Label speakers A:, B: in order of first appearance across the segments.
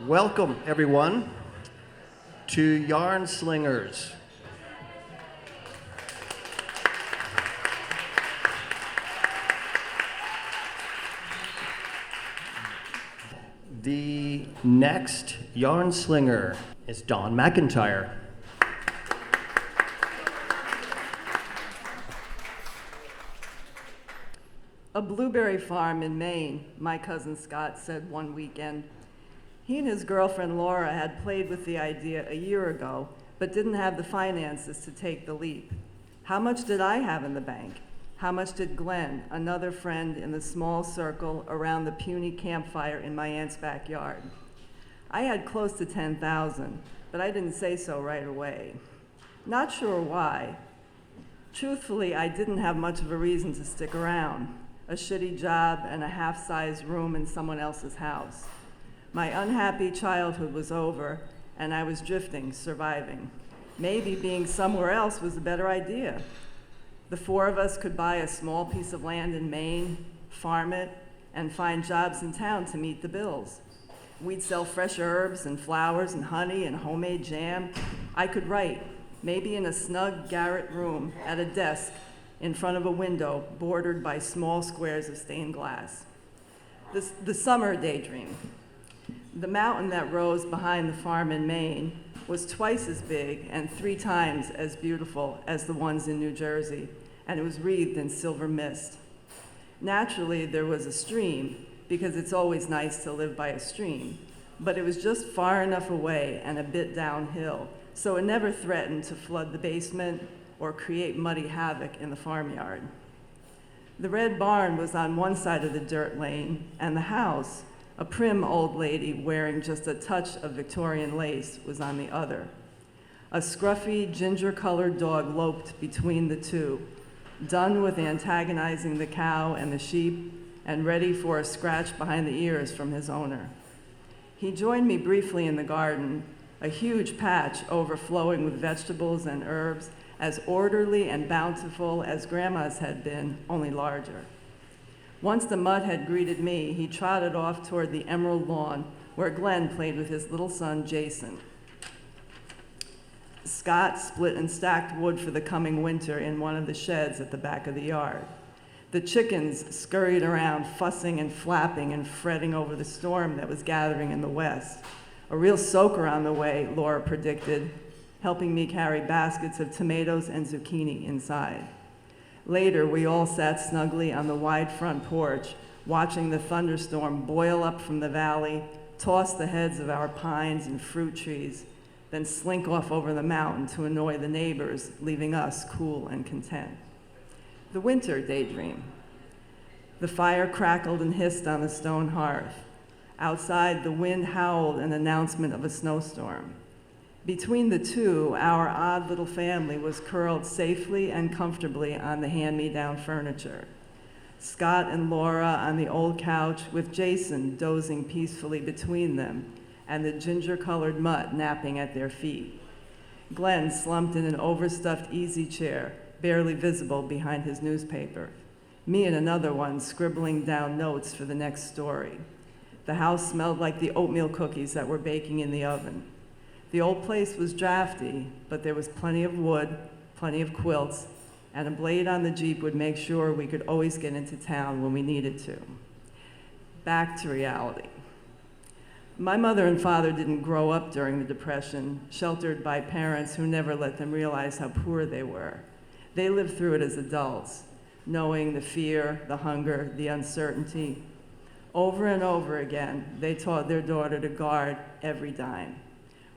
A: Welcome, everyone, to Yarn Slingers. The next yarn slinger is Don McIntyre.
B: A blueberry farm in Maine, my cousin Scott said one weekend. He and his girlfriend Laura had played with the idea a year ago, but didn't have the finances to take the leap. How much did I have in the bank? How much did Glenn, another friend in the small circle around the puny campfire in my aunt's backyard? I had close to 10,000, but I didn't say so right away. Not sure why. Truthfully, I didn't have much of a reason to stick around. A shitty job and a half-sized room in someone else's house. My unhappy childhood was over, and I was drifting, surviving. Maybe being somewhere else was a better idea. The four of us could buy a small piece of land in Maine, farm it, and find jobs in town to meet the bills. We'd sell fresh herbs and flowers and honey and homemade jam. I could write, maybe in a snug garret room at a desk in front of a window bordered by small squares of stained glass. The summer daydream. The mountain that rose behind the farm in Maine was twice as big and 3 times as beautiful as the ones in New Jersey, and it was wreathed in silver mist. Naturally, there was a stream, because it's always nice to live by a stream, but it was just far enough away and a bit downhill, so it never threatened to flood the basement or create muddy havoc in the farmyard. The red barn was on one side of the dirt lane, and the house, a prim old lady wearing just a touch of Victorian lace, was on the other. A scruffy, ginger-colored dog loped between the two, done with antagonizing the cow and the sheep, and ready for a scratch behind the ears from his owner. He joined me briefly in the garden, a huge patch overflowing with vegetables and herbs, as orderly and bountiful as Grandma's had been, only larger. Once the mud had greeted me, he trotted off toward the emerald lawn where Glenn played with his little son, Jason. Scott split and stacked wood for the coming winter in one of the sheds at the back of the yard. The chickens scurried around, fussing and flapping and fretting over the storm that was gathering in the west. A real soaker on the way, Laura predicted, helping me carry baskets of tomatoes and zucchini inside. Later, we all sat snugly on the wide front porch, watching the thunderstorm boil up from the valley, toss the heads of our pines and fruit trees, then slink off over the mountain to annoy the neighbors, leaving us cool and content. The winter daydream. The fire crackled and hissed on the stone hearth. Outside, the wind howled an announcement of a snowstorm. Between the two, our odd little family was curled safely and comfortably on the hand-me-down furniture. Scott and Laura on the old couch with Jason dozing peacefully between them and the ginger-colored mutt napping at their feet. Glenn slumped in an overstuffed easy chair, barely visible behind his newspaper. Me and another one scribbling down notes for the next story. The house smelled like the oatmeal cookies that were baking in the oven. The old place was drafty, but there was plenty of wood, plenty of quilts, and a blade on the Jeep would make sure we could always get into town when we needed to. Back to reality. My mother and father didn't grow up during the Depression, sheltered by parents who never let them realize how poor they were. They lived through it as adults, knowing the fear, the hunger, the uncertainty. Over and over again, they taught their daughter to guard every dime.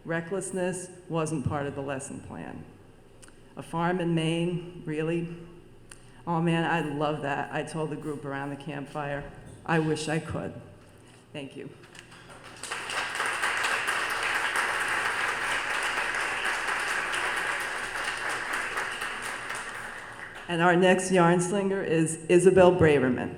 B: Recklessness wasn't part of the lesson plan. A farm in Maine, really? Oh man, I love that, I told the group around the campfire. I wish I could. Thank you. And our next yarn slinger is Isabel Braverman.